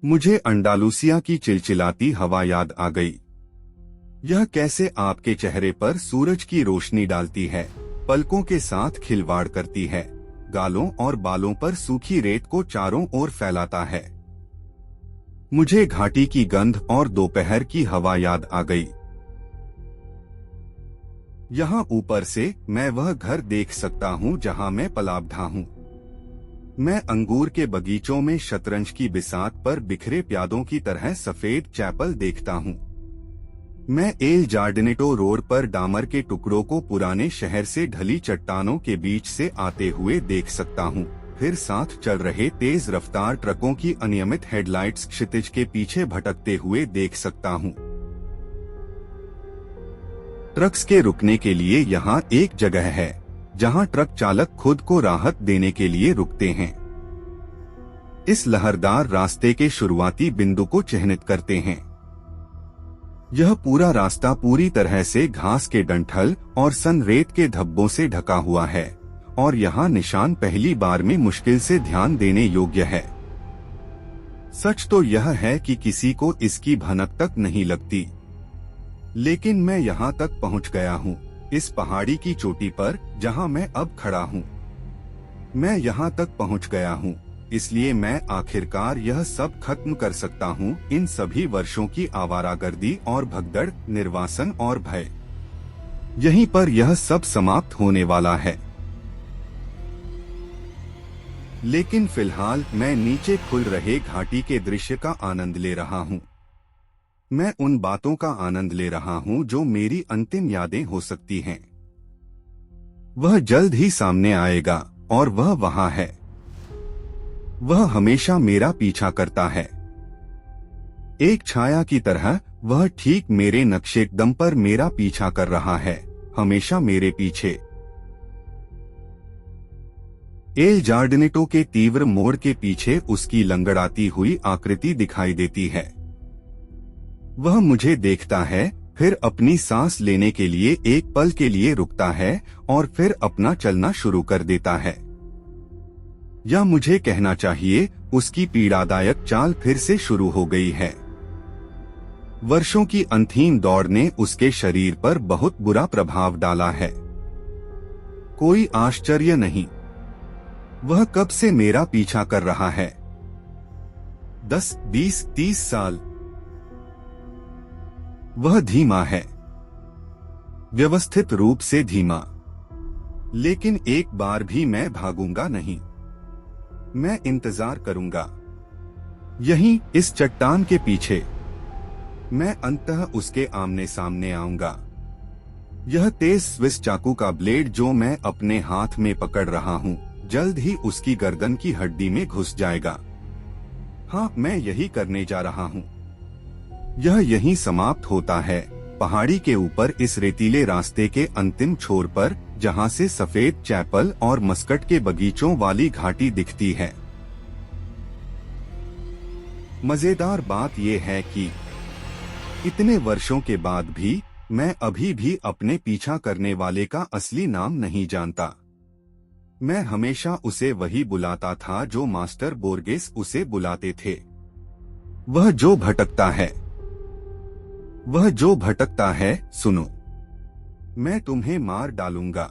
मुझे अंडालूसिया की चिलचिलाती हवा याद आ गई। यह कैसे आपके चेहरे पर सूरज की रोशनी डालती है, पलकों के साथ खिलवाड़ करती है, गालों और बालों पर सूखी रेत को चारों ओर फैलाता है। मुझे घाटी की गंध और दोपहर की हवा याद आ गई। यहाँ ऊपर से मैं वह घर देख सकता हूँ जहाँ मैं पला बढ़ा हूँ। मैं अंगूर के बगीचों में शतरंज की बिसात पर बिखरे प्यादों की तरह सफेद चैपल देखता हूँ। मैं एल जार्डिनेटो रोड पर डामर के टुकड़ों को पुराने शहर से ढली चट्टानों के बीच से आते हुए देख सकता हूँ। फिर साथ चल रहे तेज रफ्तार ट्रकों की अनियमित हेडलाइट्स क्षितिज के पीछे भटकते हुए देख सकता हूँ। ट्रक्स के रुकने के लिए यहाँ एक जगह है जहाँ ट्रक चालक खुद को राहत देने के लिए रुकते हैं। इस लहरदार रास्ते के शुरुआती बिंदु को चिह्नित करते हैं। यह पूरा रास्ता पूरी तरह से घास के डंठल और सनरेत के धब्बों से ढका हुआ है और यहाँ निशान पहली बार में मुश्किल से ध्यान देने योग्य है। सच तो यह है कि किसी को इसकी भनक तक नहीं लगती, लेकिन मैं यहाँ तक पहुँच गया हूँ, इस पहाड़ी की चोटी पर जहाँ मैं अब खड़ा हूँ। मैं यहाँ तक पहुँच गया हूँ, इसलिए मैं आखिरकार यह सब खत्म कर सकता हूँ, इन सभी वर्षों की आवारागर्दी और भगदड़, निर्वासन और भय। यहीं पर यह सब समाप्त होने वाला है। लेकिन फिलहाल मैं नीचे खुल रहे घाटी के दृश्य का आनंद ले रहा हूँ। मैं उन बातों का आनंद ले रहा हूँ जो मेरी अंतिम यादें हो सकती हैं। वह जल्द ही सामने आएगा और वह वहाँ है। वह हमेशा मेरा पीछा करता है। एक छाया की तरह वह ठीक मेरे नक्शेकदम पर मेरा पीछा कर रहा है, हमेशा मेरे पीछे। एल जार्डिनेटो के तीव्र मोड़ के पीछे उसकी लंगड़ाती हुई आकृति दिखाई देती है। वह मुझे देखता है, फिर अपनी सांस लेने के लिए एक पल के लिए रुकता है और फिर अपना चलना शुरू कर देता है। या मुझे कहना चाहिए, उसकी पीड़ादायक चाल फिर से शुरू हो गई है। वर्षों की अंतहीन दौड़ ने उसके शरीर पर बहुत बुरा प्रभाव डाला है। कोई आश्चर्य नहीं, वह कब से मेरा पीछा कर रहा है। 10, 20, 30 साल। वह धीमा है, व्यवस्थित रूप से धीमा, लेकिन एक बार भी मैं भागूंगा नहीं। मैं इंतजार करूंगा, यहीं इस चट्टान के पीछे। मैं अंततः उसके आमने सामने आऊंगा। यह तेज स्विस चाकू का ब्लेड जो मैं अपने हाथ में पकड़ रहा हूँ, जल्द ही उसकी गर्दन की हड्डी में घुस जाएगा। हाँ, मैं यही करने जा रहा हूँ। यह यहीं समाप्त होता है, पहाड़ी के ऊपर इस रेतीले रास्ते के अंतिम छोर पर, जहाँ से सफेद चैपल और मस्कट के बगीचों वाली घाटी दिखती है। मजेदार बात यह है कि इतने वर्षों के बाद भी मैं अभी भी अपने पीछा करने वाले का असली नाम नहीं जानता। मैं हमेशा उसे वही बुलाता था जो मास्टर बोर्गेस उसे बुलाते थे। वह जो भटकता है, सुनो, मैं तुम्हें मार डालूंगा।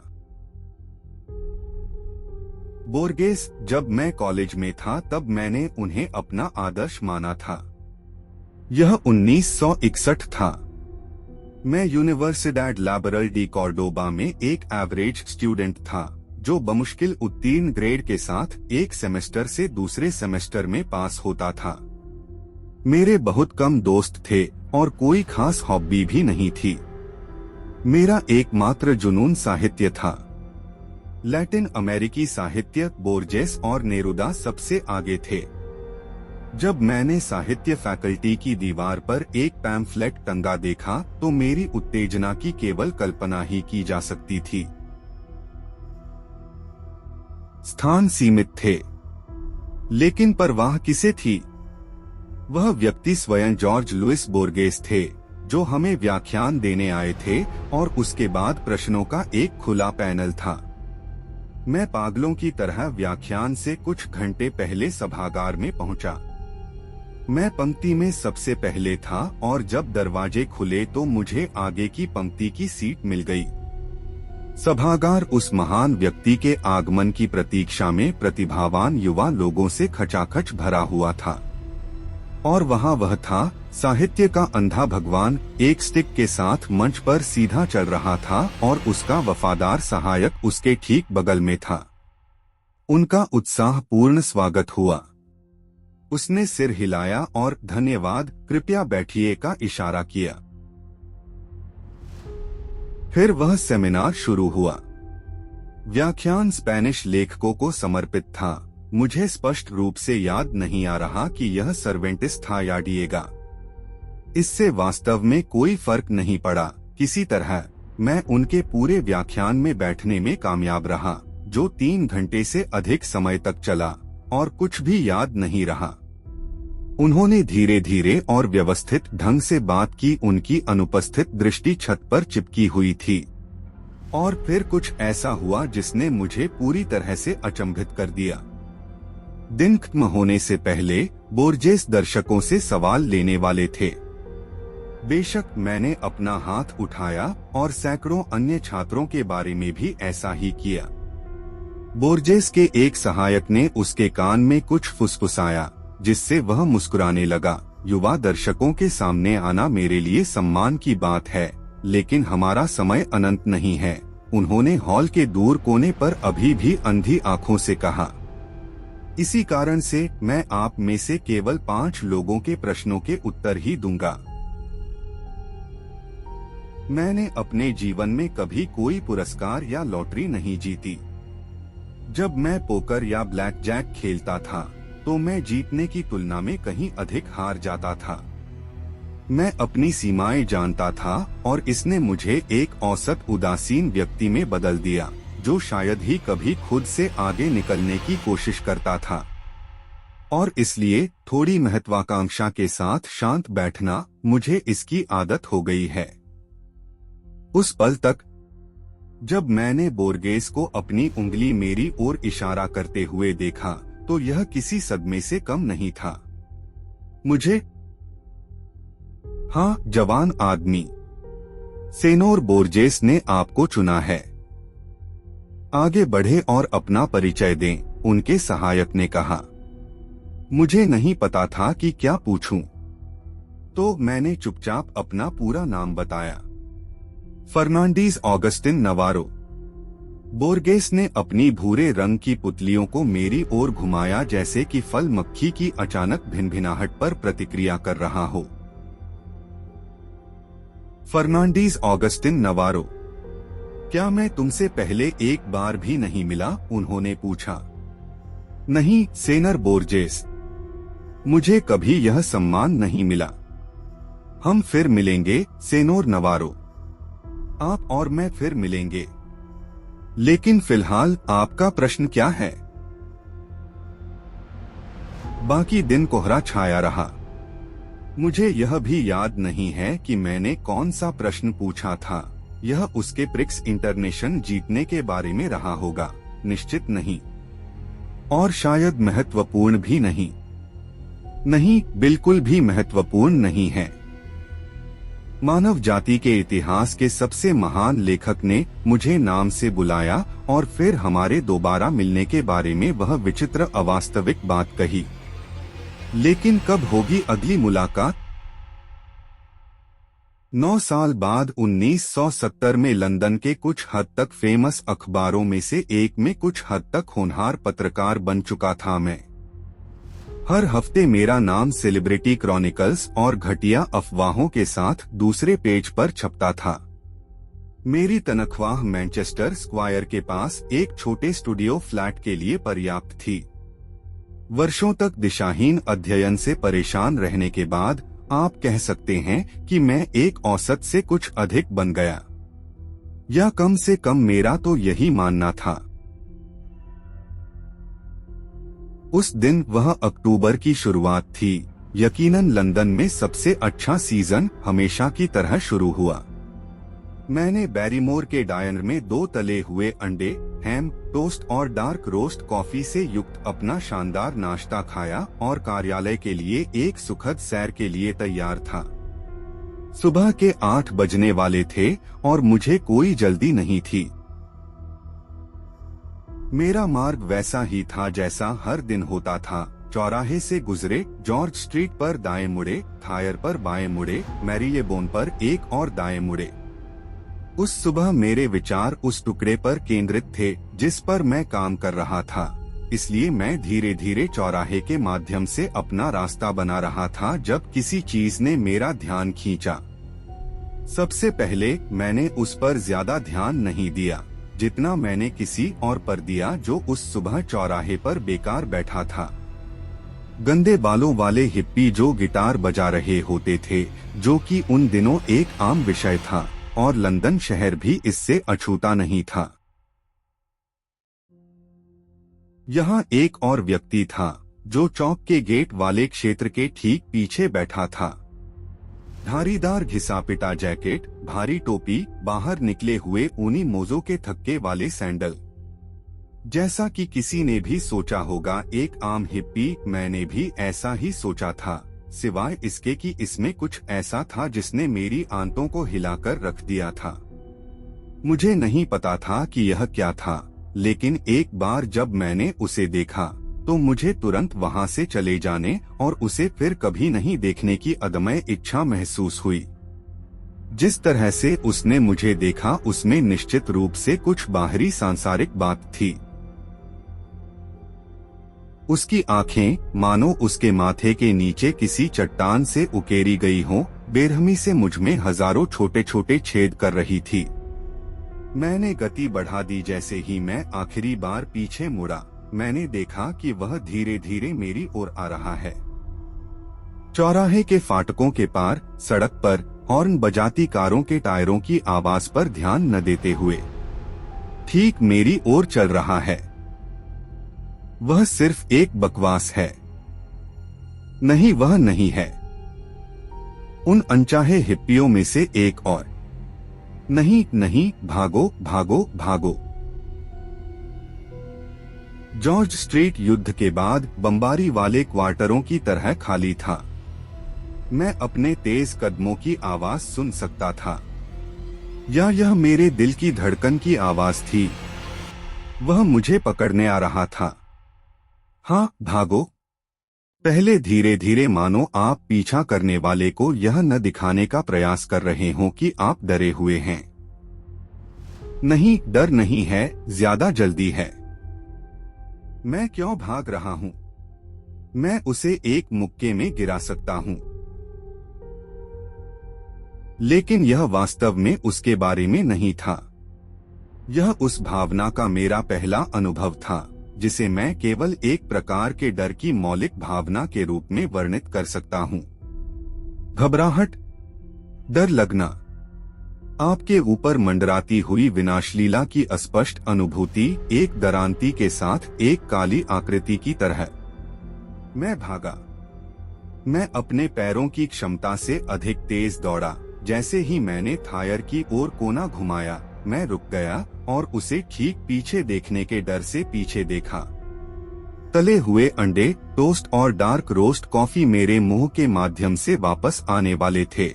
बोर्गेस, जब मैं कॉलेज में था तब मैंने उन्हें अपना आदर्श माना था। यह 1961 था। मैं यूनिवर्सिडैड लाबरल डी कॉर्डोबा में एक एवरेज स्टूडेंट था जो बमुश्किल उत्तीर्ण ग्रेड के साथ एक सेमेस्टर से दूसरे सेमेस्टर में पास होता था। मेरे बहुत कम दोस्त थे और कोई खास हॉबी भी नहीं थी। मेरा एकमात्र जुनून साहित्य था। लैटिन अमेरिकी साहित्य, बोर्जेस और नेरुदा सबसे आगे थे। जब मैंने साहित्य फैकल्टी की दीवार पर एक पैम्फलेट टंगा देखा तो मेरी उत्तेजना की केवल कल्पना ही की जा सकती थी। स्थान सीमित थे, लेकिन परवाह किसे थी? वह व्यक्ति स्वयं जॉर्ज लुइस बोर्गेस थे, जो हमें व्याख्यान देने आए थे और उसके बाद प्रश्नों का एक खुला पैनल था। मैं पागलों की तरह व्याख्यान से कुछ घंटे पहले सभागार में पहुंचा। मैं पंक्ति में सबसे पहले था और जब दरवाजे खुले तो मुझे आगे की पंक्ति की सीट मिल गई। सभागार उस महान व्यक्ति के आगमन की प्रतीक्षा में प्रतिभावान युवा लोगों से खचाखच भरा हुआ था और वहाँ वह था, साहित्य का अंधा भगवान, एक स्टिक के साथ मंच पर सीधा चल रहा था और उसका वफादार सहायक उसके ठीक बगल में था। उनका उत्साहपूर्ण स्वागत हुआ। उसने सिर हिलाया और धन्यवाद, कृपया बैठिए का इशारा किया। फिर वह सेमिनार शुरू हुआ। व्याख्यान स्पेनिश लेखकों को समर्पित था। मुझे स्पष्ट रूप से याद नहीं आ रहा कि यह सर्वेंटिस था या डिएगा। इससे वास्तव में कोई फर्क नहीं पड़ा। किसी तरह मैं उनके पूरे व्याख्यान में बैठने में कामयाब रहा, जो 3 घंटे से अधिक समय तक चला, और कुछ भी याद नहीं रहा। उन्होंने धीरे धीरे और व्यवस्थित ढंग से बात की। उनकी अनुपस्थित दृष्टि छत पर चिपकी हुई थी। और फिर कुछ ऐसा हुआ जिसने मुझे पूरी तरह से अचंभित कर दिया। दिन खत्म होने से पहले बोर्जेस दर्शकों से सवाल लेने वाले थे। बेशक मैंने अपना हाथ उठाया और सैकड़ों अन्य छात्रों के बारे में भी ऐसा ही किया। बोर्जेस के एक सहायक ने उसके कान में कुछ फुसफुसाया, जिससे वह मुस्कुराने लगा। युवा दर्शकों के सामने आना मेरे लिए सम्मान की बात है, लेकिन हमारा समय अनंत नहीं है। उन्होंने हॉल के दूर कोने पर अभी भी अंधी आंखों से कहा। इसी कारण से मैं आप में से केवल 5 लोगों के प्रश्नों के उत्तर ही दूंगा। मैंने अपने जीवन में कभी कोई पुरस्कार या लॉटरी नहीं जीती। जब मैं पोकर या ब्लैक जैक खेलता था तो मैं जीतने की तुलना में कहीं अधिक हार जाता था। मैं अपनी सीमाएं जानता था और इसने मुझे एक औसत उदासीन व्यक्ति में बदल दिया, जो शायद ही कभी खुद से आगे निकलने की कोशिश करता था। और इसलिए थोड़ी महत्वाकांक्षा के साथ शांत बैठना, मुझे इसकी आदत हो गई है। उस पल तक जब मैंने बोर्गेस को अपनी उंगली मेरी ओर इशारा करते हुए देखा, तो यह किसी सदमे से कम नहीं था। मुझे हाँ, जवान आदमी, सेनोर बोर्जेस ने आपको चुना है। आगे बढ़े और अपना परिचय दें, उनके सहायक ने कहा। मुझे नहीं पता था कि क्या पूछूं, तो मैंने चुपचाप अपना पूरा नाम बताया। फर्नांडीज ऑगस्टिन नवारो। बोर्गेस ने अपनी भूरे रंग की पुतलियों को मेरी ओर घुमाया, जैसे कि फल मक्खी की अचानक भिनभिनाहट पर प्रतिक्रिया कर रहा हो। फर्नांडीज ऑगस्टिन नवारो, क्या मैं तुमसे पहले एक बार भी नहीं मिला? उन्होंने पूछा। नहीं, सेनर बोर्जेस, मुझे कभी यह सम्मान नहीं मिला। हम फिर मिलेंगे, सेनोर नवारो। आप और मैं फिर मिलेंगे। लेकिन फिलहाल आपका प्रश्न क्या है? बाकी दिन कोहरा छाया रहा। मुझे यह भी याद नहीं है कि मैंने कौन सा प्रश्न पूछा था। यह उसके प्रिक्स इंटरनेशनल जीतने के बारे में रहा होगा, निश्चित नहीं। और शायद महत्वपूर्ण भी नहीं। नहीं, बिल्कुल भी महत्वपूर्ण नहीं है। मानव जाति के इतिहास के सबसे महान लेखक ने मुझे नाम से बुलाया और फिर हमारे दोबारा मिलने के बारे में वह विचित्र अवास्तविक बात कही। लेकिन कब होगी अगली मुलाकात? 9 साल बाद 1970 में लंदन के कुछ हद तक फेमस अखबारों में से एक में कुछ हद तक होनहार पत्रकार बन चुका था मैं। हर हफ्ते मेरा नाम सेलिब्रिटी क्रॉनिकल्स और घटिया अफवाहों के साथ दूसरे पेज पर छपता था। मेरी तनख्वाह मैनचेस्टर स्क्वायर के पास एक छोटे स्टूडियो फ्लैट के लिए पर्याप्त थी। वर्षों तक दिशाहीन अध्ययन से परेशान रहने के बाद आप कह सकते हैं कि मैं एक औसत से कुछ अधिक बन गया, या कम से कम मेरा तो यही मानना था। उस दिन वह अक्टूबर की शुरुआत थी। यकीनन लंदन में सबसे अच्छा सीजन हमेशा की तरह शुरू हुआ। मैंने बैरीमोर के डायनर में 2 तले हुए अंडे, हैम, टोस्ट और डार्क रोस्ट कॉफी से युक्त अपना शानदार नाश्ता खाया और कार्यालय के लिए एक सुखद सैर के लिए तैयार था। सुबह के 8 बजने वाले थे और मुझे कोई जल्दी नहीं थी। मेरा मार्ग वैसा ही था जैसा हर दिन होता था। चौराहे से गुजरे, जॉर्ज स्ट्रीट पर दाएं मुड़े, थायर पर बाएं मुड़े, मैरीलेबोन पर एक और दाएं मुड़े। उस सुबह मेरे विचार उस टुकड़े पर केंद्रित थे जिस पर मैं काम कर रहा था, इसलिए मैं धीरे धीरे चौराहे के माध्यम से अपना रास्ता बना रहा था जब किसी चीज ने मेरा ध्यान खींचा। सबसे पहले मैंने उस पर ज्यादा ध्यान नहीं दिया जितना मैंने किसी और पर दिया जो उस सुबह चौराहे पर बेकार बैठा था। गंदे बालों वाले हिप्पी जो गिटार बजा रहे होते थे, जो कि उन दिनों एक आम विषय था और लंदन शहर भी इससे अछूता नहीं था। यहाँ एक और व्यक्ति था जो चौक के गेट वाले क्षेत्र के ठीक पीछे बैठा था। धारीदार घिसा पिटा जैकेट, भारी टोपी, बाहर निकले हुए ऊनी मोजों के थक्के वाले सैंडल। जैसा कि किसी ने भी सोचा होगा, एक आम हिप्पी, मैंने भी ऐसा ही सोचा था, सिवाय इसके कि इसमें कुछ ऐसा था जिसने मेरी आंतों को हिलाकर रख दिया था। मुझे नहीं पता था कि यह क्या था, लेकिन एक बार जब मैंने उसे देखा तो मुझे तुरंत वहां से चले जाने और उसे फिर कभी नहीं देखने की अदम्य इच्छा महसूस हुई। जिस तरह से उसने मुझे देखा उसमें निश्चित रूप से कुछ बाहरी सांसारिक बात थी। उसकी आंखें मानो उसके माथे के नीचे किसी चट्टान से उकेरी गई हों, बेरहमी से मुझ में हजारों छोटे छोटे छेद कर रही थी। मैंने गति बढ़ा दी। जैसे ही मैं आखिरी बार पीछे मुड़ा, मैंने देखा कि वह धीरे धीरे मेरी ओर आ रहा है। चौराहे के फाटकों के पार सड़क पर हॉर्न बजाती कारों के टायरों की आवाज पर ध्यान न देते हुए ठीक मेरी ओर चल रहा है। वह सिर्फ एक बकवास है। नहीं, वह नहीं है। उन अनचाहे हिप्पियों में से एक और। नहीं नहीं, भागो भागो भागो। जॉर्ज स्ट्रीट युद्ध के बाद बमबारी वाले क्वार्टरों की तरह खाली था। मैं अपने तेज कदमों की आवाज सुन सकता था, या यह मेरे दिल की धड़कन की आवाज थी। वह मुझे पकड़ने आ रहा था। हाँ, भागो। पहले धीरे धीरे, मानो आप पीछा करने वाले को यह न दिखाने का प्रयास कर रहे हों कि आप डरे हुए हैं। नहीं, डर नहीं है, ज्यादा जल्दी है। मैं क्यों भाग रहा हूं? मैं उसे एक मुक्के में गिरा सकता हूं। लेकिन यह वास्तव में उसके बारे में नहीं था। यह उस भावना का मेरा पहला अनुभव था जिसे मैं केवल एक प्रकार के डर की मौलिक भावना के रूप में वर्णित कर सकता हूं। घबराहट, डर लगना, आपके ऊपर मंडराती हुई विनाशलीला की अस्पष्ट अनुभूति, एक दरांती के साथ एक काली आकृति की तरह। मैं भागा। मैं अपने पैरों की क्षमता से अधिक तेज दौड़ा। जैसे ही मैंने थायर की ओर कोना घुमाया, मैं रुक गया और उसे ठीक पीछे देखने के डर से पीछे देखा। तले हुए अंडे, टोस्ट और डार्क रोस्ट कॉफी मेरे मुंह के माध्यम से वापस आने वाले थे।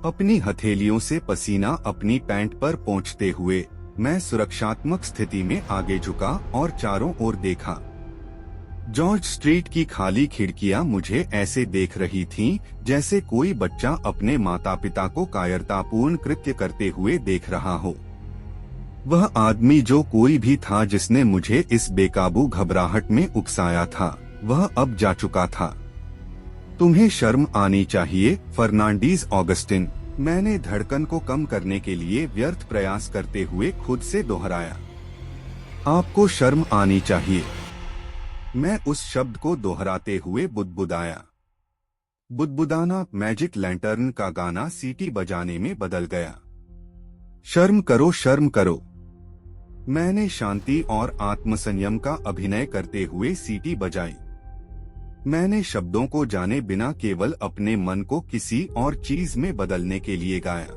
अपनी हथेलियों से पसीना अपनी पैंट पर पोंछते हुए मैं सुरक्षात्मक स्थिति में आगे झुका और चारों ओर देखा। जॉर्ज स्ट्रीट की खाली खिड़कियां मुझे ऐसे देख रही थीं जैसे कोई बच्चा अपने माता पिता को कायरतापूर्ण कृत्य करते हुए देख रहा हो। वह आदमी जो कोई भी था जिसने मुझे इस बेकाबू घबराहट में उकसाया था, वह अब जा चुका था। तुम्हें शर्म आनी चाहिए, फर्नांडीज ऑगस्टिन, मैंने धड़कन को कम करने के लिए व्यर्थ प्रयास करते हुए खुद से दोहराया। आपको शर्म आनी चाहिए। मैं उस शब्द को दोहराते हुए बुदबुदाया। बुदबुदाना मैजिक लैंटर्न का गाना सीटी बजाने में बदल गया। शर्म करो, शर्म करो। मैंने शांति और आत्मसंयम का अभिनय करते हुए सीटी बजाई। मैंने शब्दों को जाने बिना केवल अपने मन को किसी और चीज में बदलने के लिए गाया।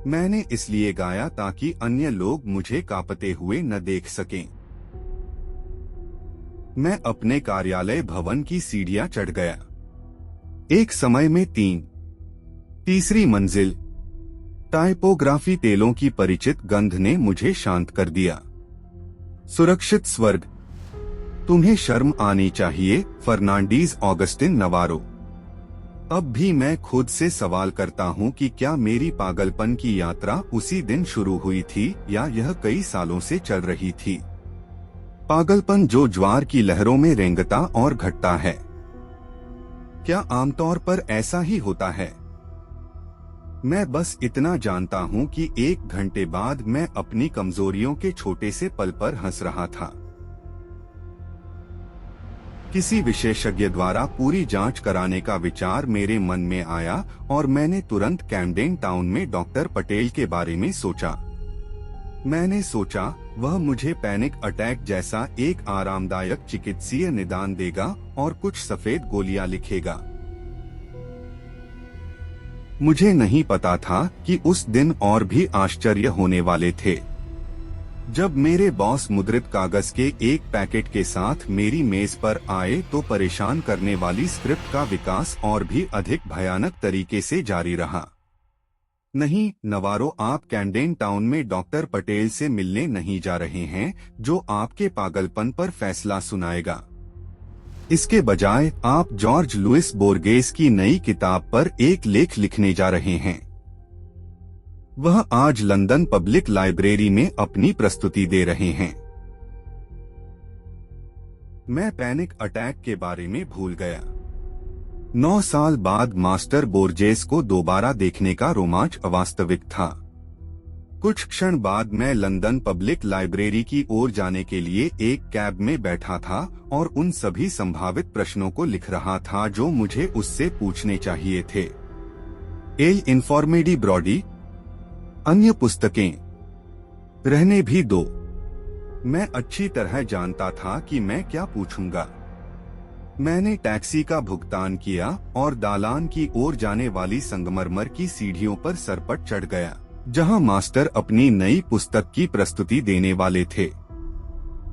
मैंने इसलिए गाया ताकि अन्य लोग मुझे कांपते हुए न देख सकें। मैं अपने कार्यालय भवन की सीढ़ियां चढ़ गया। एक समय में तीसरी मंजिल। टाइपोग्राफी तेलों की परिचित गंध ने मुझे शांत कर दिया। सुरक्षित स्वर्ग। तुम्हें शर्म आनी चाहिए, फर्नांडीज ऑगस्टिन नवारो। अब भी मैं खुद से सवाल करता हूँ कि क्या मेरी पागलपन की यात्रा उसी दिन शुरू हुई थी या यह कई सालों से चल रही थी। पागलपन जो ज्वार की लहरों में रेंगता और घटता है। क्या आमतौर पर ऐसा ही होता है? मैं बस इतना जानता हूँ कि 1 घंटे बाद मैं अपनी कमजोरियों के छोटे से पल पर हंस रहा था। किसी विशेषज्ञ द्वारा पूरी जांच कराने का विचार मेरे मन में आया और मैंने तुरंत कैमडेन टाउन में डॉक्टर पटेल के बारे में सोचा। मैंने सोचा वह मुझे पैनिक अटैक जैसा एक आरामदायक चिकित्सीय निदान देगा और कुछ सफेद गोलियां लिखेगा। मुझे नहीं पता था कि उस दिन और भी आश्चर्य होने वाले थे। जब मेरे बॉस मुद्रित कागज के एक पैकेट के साथ मेरी मेज पर आए तो परेशान करने वाली स्क्रिप्ट का विकास और भी अधिक भयानक तरीके से जारी रहा। नहीं नवारो, आप कैमडेन टाउन में डॉक्टर पटेल से मिलने नहीं जा रहे हैं जो आपके पागलपन पर फैसला सुनाएगा। इसके बजाय आप जॉर्ज लुइस बोर्गेस की नई किताब पर एक लेख लिखने जा रहे हैं। वह आज लंदन पब्लिक लाइब्रेरी में अपनी प्रस्तुति दे रहे हैं। मैं पैनिक अटैक के बारे में भूल गया। 9 साल बाद मास्टर बोर्जेस को दोबारा देखने का रोमांच अवास्तविक था। कुछ क्षण बाद मैं लंदन पब्लिक लाइब्रेरी की ओर जाने के लिए एक कैब में बैठा था और उन सभी संभावित प्रश्नों को लिख रहा था जो मुझे उससे पूछने चाहिए थे। एल इन्फॉर्मेडी ब्रॉडी, अन्य पुस्तकें रहने भी दो। मैं अच्छी तरह जानता था कि मैं क्या पूछूंगा। मैंने टैक्सी का भुगतान किया और दालान की ओर जाने वाली संगमरमर की सीढ़ियों पर सरपट चढ़ गया, जहां मास्टर अपनी नई पुस्तक की प्रस्तुति देने वाले थे।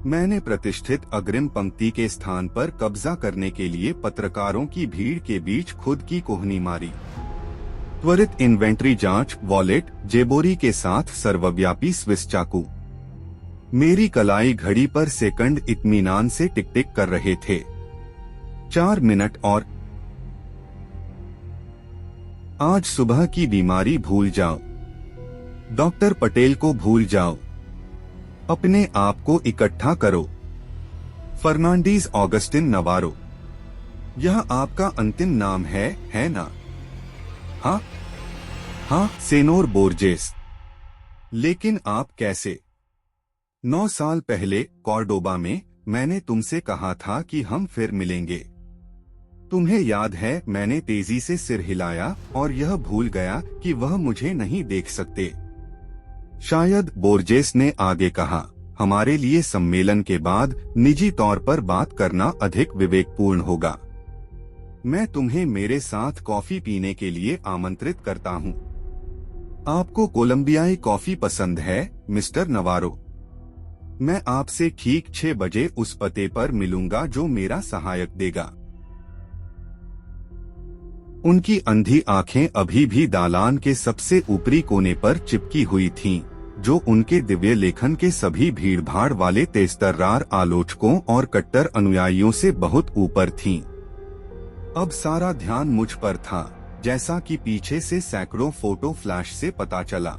मैंने प्रतिष्ठित अग्रिम पंक्ति के स्थान पर कब्जा करने के लिए पत्रकारों की भीड़ के बीच खुद की कोहनी मारी। त्वरित इन्वेंट्री जांच, वॉलेट, जेबोरी के साथ सर्वव्यापी स्विस चाकू। मेरी कलाई घड़ी पर सेकंड इत्मीनान से टिक टिक कर रहे थे। 4 मिनट और। आज सुबह की बीमारी भूल जाओ। डॉक्टर पटेल को भूल जाओ। अपने आप को इकट्ठा करो। Fernandez Augustin Navarro. यह आपका अंतिम नाम है ना? हाँ, सेनोर बोर्जेस। लेकिन आप कैसे? 9 साल पहले कॉर्डोबा में मैंने तुमसे कहा था कि हम फिर मिलेंगे। तुम्हें याद है? मैंने तेजी से सिर हिलाया और यह भूल गया कि वह मुझे नहीं देख सकते। शायद, बोर्जेस ने आगे कहा, हमारे लिए सम्मेलन के बाद निजी तौर पर बात करना अधिक विवेकपूर्ण होगा। मैं तुम्हें मेरे साथ कॉफी पीने के लिए आमंत्रित करता हूँ। आपको कोलंबियाई कॉफी पसंद है, मिस्टर नवारो? मैं आपसे ठीक 6 बजे उस पते पर मिलूंगा जो मेरा सहायक देगा। उनकी अंधी आंखें अभी भी दालान के सबसे ऊपरी कोने पर चिपकी हुई थीं, जो उनके दिव्य लेखन के सभी भीड़भाड़ वाले तेजतर्रार आलोचकों और कट्टर अनुयायियों से बहुत ऊपर थीं। अब सारा ध्यान मुझ पर था, जैसा कि पीछे से सैकड़ों फोटो फ्लैश से पता चला।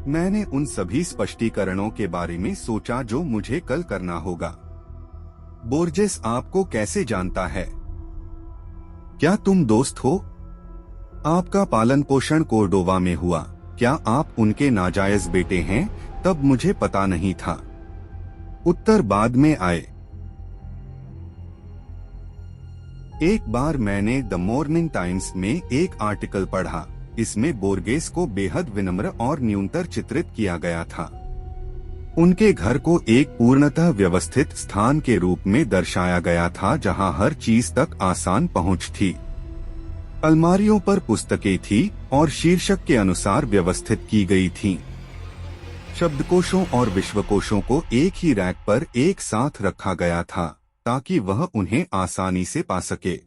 मैंने उन सभी स्पष्टीकरणों के बारे में सोचा जो मुझे कल करना होगा। बोर्जेस आपको कैसे जानता है? क्या तुम दोस्त हो? आपका पालन पोषण कोर्डोवा में हुआ। क्या आप उनके नाजायज बेटे हैं? तब मुझे पता नहीं था। उत्तर बाद में आए। एक बार मैंने द मॉर्निंग टाइम्स में एक आर्टिकल पढ़ा। इसमें बोर्गेस को बेहद विनम्र और न्यूनतर चित्रित किया गया था। उनके घर को एक पूर्णतः व्यवस्थित स्थान के रूप में दर्शाया गया था जहां हर चीज तक आसान पहुंच थी। अलमारियों पर पुस्तकें थी और शीर्षक के अनुसार व्यवस्थित की गई थीं। शब्दकोशों और विश्वकोशों को एक ही रैक पर एक साथ रखा गया था ताकि वह उन्हें आसानी से पा सके।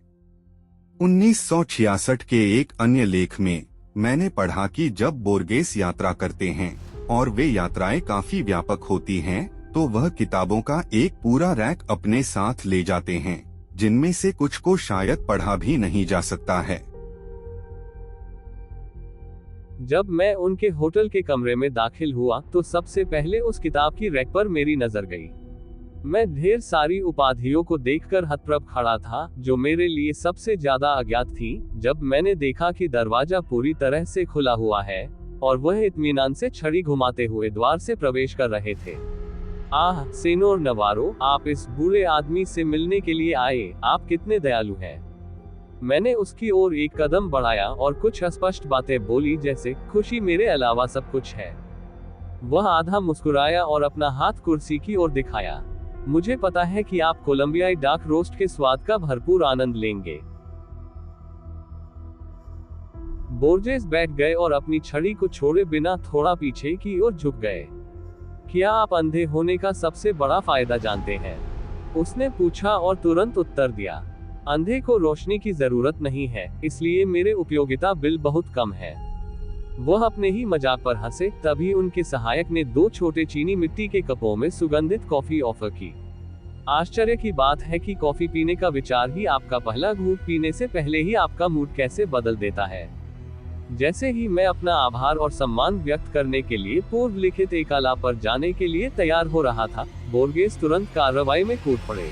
1966 के एक अन्य लेख में मैंने पढ़ा कि जब बोर्गेस यात्रा करते हैं और वे यात्राएं काफी व्यापक होती हैं, तो वह किताबों का एक पूरा रैक अपने साथ ले जाते हैं, जिनमें से कुछ को शायद पढ़ा भी नहीं जा सकता है। जब मैं उनके होटल के कमरे में दाखिल हुआ तो सबसे पहले उस किताब की रैक पर मेरी नजर गई। मैं ढेर सारी उपाधियों को देखकर हतप्रभ खड़ा था, जो मेरे लिए सबसे ज्यादा अज्ञात थी। जब मैंने देखा कि दरवाजा पूरी तरह से खुला हुआ है और वह इत्मीनान से छड़ी घुमाते हुए द्वार से प्रवेश कर रहे थे। आह सेनोर नवारो, आप इस बूढ़े आदमी से मिलने के लिए आए, आप कितने दयालु हैं। मैंने उसकी ओर एक कदम बढ़ाया और कुछ अस्पष्ट बातें बोली, जैसे खुशी मेरे अलावा सब कुछ है। वह आधा मुस्कुराया और अपना हाथ कुर्सी की ओर दिखाया। मुझे पता है कि आप कोलंबियाई डार्क रोस्ट के स्वाद का भरपूर आनंद लेंगे। बोर्जेस बैठ गए और अपनी छड़ी को छोड़े बिना थोड़ा पीछे की ओर झुक गए। क्या आप अंधे होने का सबसे बड़ा फायदा जानते हैं? उसने पूछा और तुरंत उत्तर दिया, अंधे को रोशनी की जरूरत नहीं है, इसलिए मेरे उपयोगिता बिल बहुत कम है। वह अपने ही मजाक पर हंसे। तभी उनके सहायक ने 2 छोटे चीनी मिट्टी के कपों में सुगंधित कॉफी ऑफर की। आश्चर्य की बात है कि कॉफी पीने का विचार ही आपका पहला घूंट पीने से पहले ही आपका मूड कैसे बदल देता है। जैसे ही मैं अपना आभार और सम्मान व्यक्त करने के लिए पूर्व लिखित एक आलाप पर जाने के लिए तैयार हो रहा था, बोर्गेस तुरंत कार्रवाई में कूद पड़े।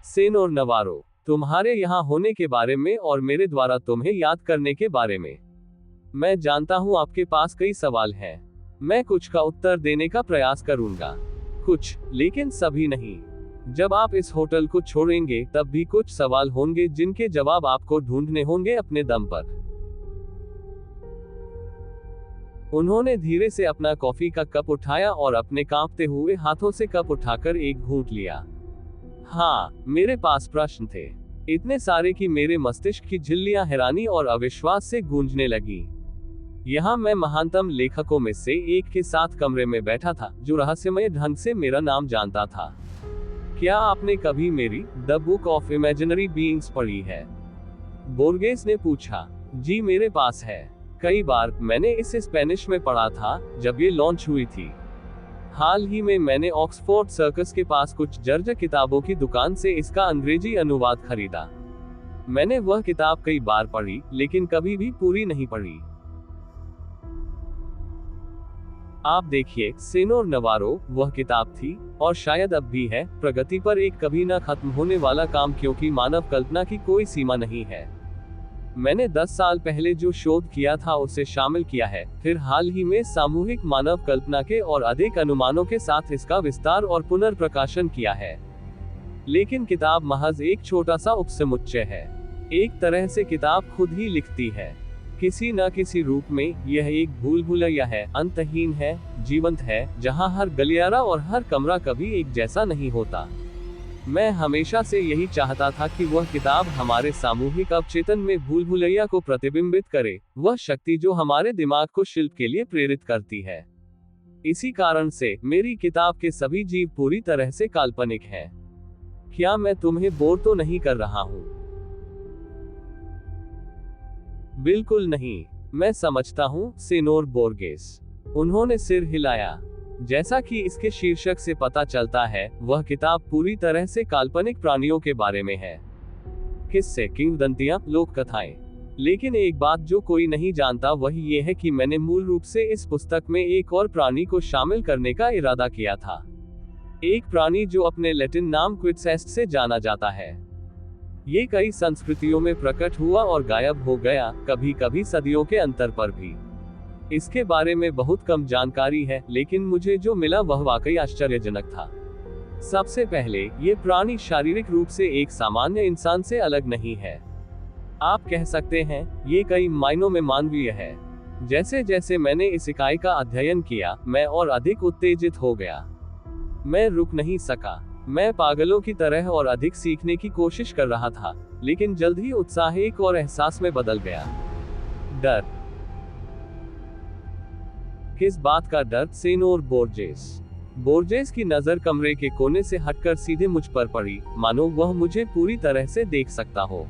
सेनोर नवारो, तुम्हारे यहाँ होने के बारे में और मेरे द्वारा तुम्हें याद करने के बारे में। मैं जानता हूँ आपके पास कई सवाल हैं। मैं कुछ का उत्तर देने का प्रयास करूंगा, कुछ, लेकिन सभी नहीं। जब आप इस होटल को छोड़ेंगे तब भी कुछ सवाल होंगे जिनके जवाब आपको ढूंढने होंगे अपने दम पर। उन्होंने धीरे से अपना कॉफी का कप उठाया और अपने कांपते हुए हाथों से कप उठाकर एक घूंट लिया। हाँ, मेरे पास प्रश्न थे, इतने सारे कि मेरे मस्तिष्क की झिल्लियां हैरानी और अविश्वास से गूंजने लगी। यहाँ मैं महानतम लेखकों में से एक के साथ कमरे में बैठा था, जो रहस्यमय ढंग से मेरा नाम जानता था। क्या आपने कभी मेरी the book of imaginary beings पढ़ी है? बोर्गेस ने पूछा। जी मेरे पास है, कई बार। मैंने इसे स्पेनिश में पढ़ा था जब ये लॉन्च हुई थी। हाल ही में मैंने ऑक्सफोर्ड सर्कस के पास कुछ जर्जर किताबों की दुकान से इसका अंग्रेजी अनुवाद खरीदा। मैंने वह किताब कई बार पढ़ी, लेकिन कभी भी पूरी नहीं पढ़ी। आप देखिए सेनोर नवारो, वह किताब थी, और शायद अब भी है, प्रगति पर एक कभी न खत्म होने वाला काम, क्योंकि मानव कल्पना की कोई सीमा नहीं है। मैंने 10 साल पहले जो शोध किया था उसे शामिल किया है, फिर हाल ही में सामूहिक मानव कल्पना के और अधिक अनुमानों के साथ इसका विस्तार और पुनर्प्रकाशन किया है। लेकिन किताब महज एक छोटा सा उपसमुच्चय है। एक तरह से किताब खुद ही लिखती है, किसी न किसी रूप में। यह एक भूल भुलैया है, अंतहीन है, जीवंत है, जहां हर गलियारा और हर कमरा कभी एक जैसा नहीं होता। मैं हमेशा से यही चाहता था कि वह किताब हमारे सामूहिक अवचेतन में भूल भुलैया को प्रतिबिंबित करे, वह शक्ति जो हमारे दिमाग को शिल्प के लिए प्रेरित करती है। इसी कारण से मेरी किताब के सभी जीव पूरी तरह से काल्पनिक हैं। क्या मैं तुम्हें बोर तो नहीं कर रहा हूं? बिल्कुल नहीं, मैं समझता हूं, सेनोर बोर्गेस। उन्होंने सिर हिलाया। जैसा कि इसके शीर्षक से पता चलता है, वह किताब पूरी तरह से काल्पनिक प्राणियों के बारे में है। किस्से, किंवदंतियां, लोक कथाएं। लेकिन एक बात जो कोई नहीं जानता वह ये है कि मैंने मूल रूप से इस पुस्तक में एक और प्राणी को शामिल करने का इरादा किया था। एक प्राणी जो अपने लैटिन नाम क्विटसेस्ट से जाना जाता है। ये कई संस्कृतियों में प्रकट हुआ और गायब हो गया, कभी कभी सदियों के अंतर पर भी। इसके बारे में बहुत कम जानकारी है, लेकिन मुझे जो मिला वह वाकई आश्चर्यजनक था। सबसे पहले, ये प्राणी शारीरिक रूप से एक सामान्य इंसान से अलग नहीं है। आप कह सकते हैं, ये कई मायनों में मानवीय है। जैसे जैसे मैंने इस इकाई का अध्ययन किया, मैं और अधिक उत्तेजित हो गया। मैं रुक नहीं सका। मैं पागलों की तरह और अधिक सीखने की कोशिश कर रहा था, लेकिन जल्द ही उत्साह एक और एहसास में बदल गया। डर। किस बात का डर? सेनोर बोर्जेस। बोर्जेस की नजर कमरे के कोने से हटकर सीधे मुझ पर पड़ी, मानो वह मुझे पूरी तरह से देख सकता हो।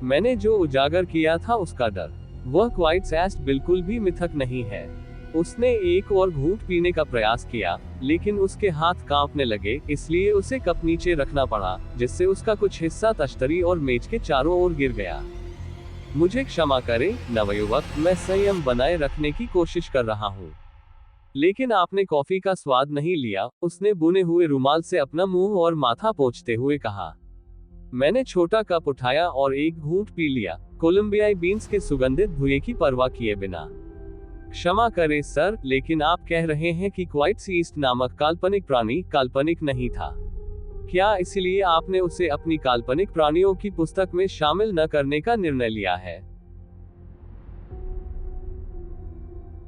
मैंने जो उजागर किया था उसका डर, वह क्वाइट सैस्ट बिल्कुल भी मिथक नहीं है। उसने एक और घूंट पीने का प्रयास किया, लेकिन उसके हाथ कांपने लगे, इसलिए उसे कप नीचे रखना पड़ा, जिससे उसका कुछ हिस्सा तश्तरी और मेज के चारों ओर गिर गया। मुझे क्षमा करें नवयुवक, मैं संयम बनाए रखने की कोशिश कर रहा हूँ। लेकिन आपने कॉफी का स्वाद नहीं लिया, उसने बुने हुए रुमाल से अपना मुंह और माथा पोंछते हुए कहा। मैंने छोटा कप उठाया और एक घूंट पी लिया, कोलंबियाई बीन्स के सुगंधित धुएं की परवाह किए बिना। क्षमा करें सर, लेकिन आप कह रहे हैं कि क्वाइट सीस्ट नामक काल्पनिक प्राणी काल्पनिक नहीं था। क्या इसलिए आपने उसे अपनी काल्पनिक प्राणियों की पुस्तक में शामिल न करने का निर्णय लिया है?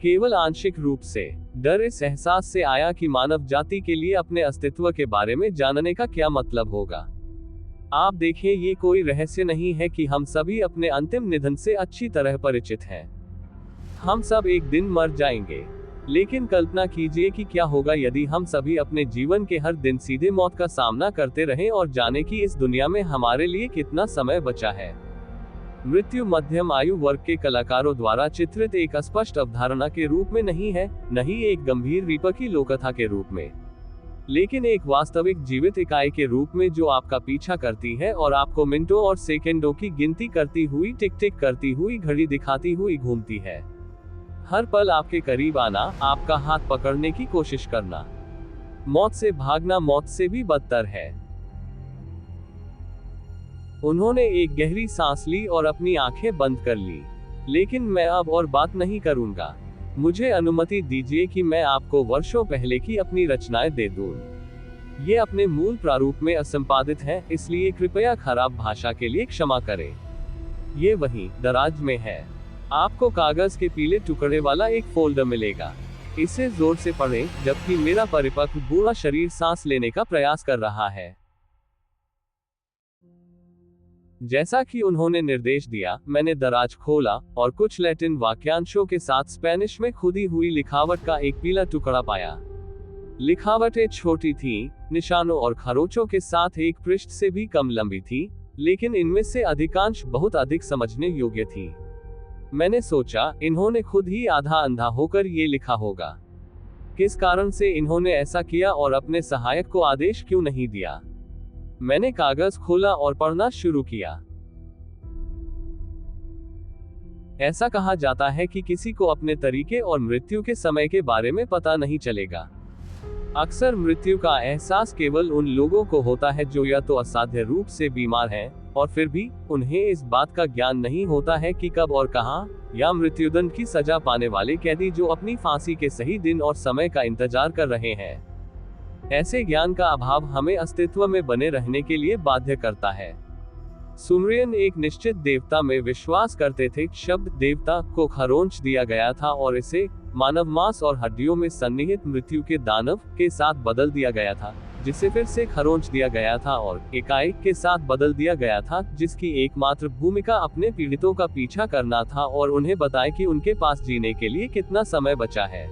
केवल आंशिक रूप से। डर इस एहसास से आया कि मानव जाति के लिए अपने अस्तित्व के बारे में जानने का क्या मतलब होगा। आप देखें, ये कोई रहस्य नहीं है कि हम सभी अपने अंतिम निधन से अच्छी तरह परिचित हैं। हम सब एक दिन मर जाएंगे, लेकिन कल्पना कीजिए कि क्या होगा यदि हम सभी अपने जीवन के हर दिन सीधे मौत का सामना करते रहें और जाने कि इस दुनिया में हमारे लिए कितना समय बचा है। मृत्यु मध्यम आयु वर्ग के कलाकारों द्वारा चित्रित एक अस्पष्ट अवधारणा के रूप में नहीं है, न ही एक गंभीर रीपकी लोककथा के रूप में, लेकिन एक वास्तविक जीवित इकाई के रूप में जो आपका पीछा करती है और आपको मिनटों और सेकंडों की गिनती करती हुई, टिक टिक करती हुई घड़ी दिखाती हुई घूमती है। हर पल आपके करीब आना, आपका हाथ पकड़ने की कोशिश करना। मौत से भागना मौत से भी बदतर है। उन्होंने एक गहरी सांस ली और अपनी आंखें बंद कर ली। लेकिन मैं अब और बात नहीं करूंगा। मुझे अनुमति दीजिए कि मैं आपको वर्षों पहले की अपनी रचनाएं दे दूं। ये अपने मूल प्रारूप में असंपादित हैं, इसलिए कृपया खराब भाषा के लिए क्षमा करें। ये वहीं दराज में है। आपको कागज के पीले टुकड़े वाला एक फोल्डर मिलेगा। इसे जोर से पढ़ें, जबकि मेरा परिपक्व बूढ़ा शरीर सांस लेने का प्रयास कर रहा है। जैसा कि उन्होंने निर्देश दिया, मैंने दराज खोला और कुछ लैटिन वाक्यांशों के साथ स्पेनिश में खुदी हुई लिखावट का एक पीला टुकड़ा पाया। लिखावटें छोटी थीं, निशानों और खरोचों के साथ एक पृष्ठ से भी कम लंबी थी, लेकिन इनमें से अधिकांश बहुत अधिक समझने योग्य थी। मैंने सोचा, इन्होंने खुद ही आधा अंधा होकर ये लिखा होगा। किस कारण से इन्होंने ऐसा किया और अपने सहायक को आदेश क्यों नहीं दिया? मैंने कागज खोला और पढ़ना शुरू किया। ऐसा कहा जाता है कि किसी को अपने तरीके और मृत्यु के समय के बारे में पता नहीं चलेगा। अक्सर मृत्यु का एहसास केवल उन लोगों को होता है जो या तो असाध्य रूप से बीमार हैं, और फिर भी उन्हें इस बात का ज्ञान नहीं होता है कि कब और कहां, या मृत्युदंड की सजा पाने वाले कैदी जो अपनी फांसी के सही दिन और समय का इंतजार कर रहे हैं। ऐसे ज्ञान का अभाव हमें अस्तित्व में बने रहने के लिए बाध्य करता है। सुमरियन एक निश्चित देवता में विश्वास करते थे। शब्द देवता को खरोंच दिया गया था और इसे मानव मांस और हड्डियों में सन्निहित मृत्यु के दानव के साथ बदल दिया गया था, जिसे फिर से खरोंच दिया गया था और इकाई के साथ बदल दिया गया था, जिसकी एकमात्र भूमिका अपने पीड़ितों का पीछा करना था और उन्हें बताएं कि उनके पास जीने के लिए कितना समय बचा है।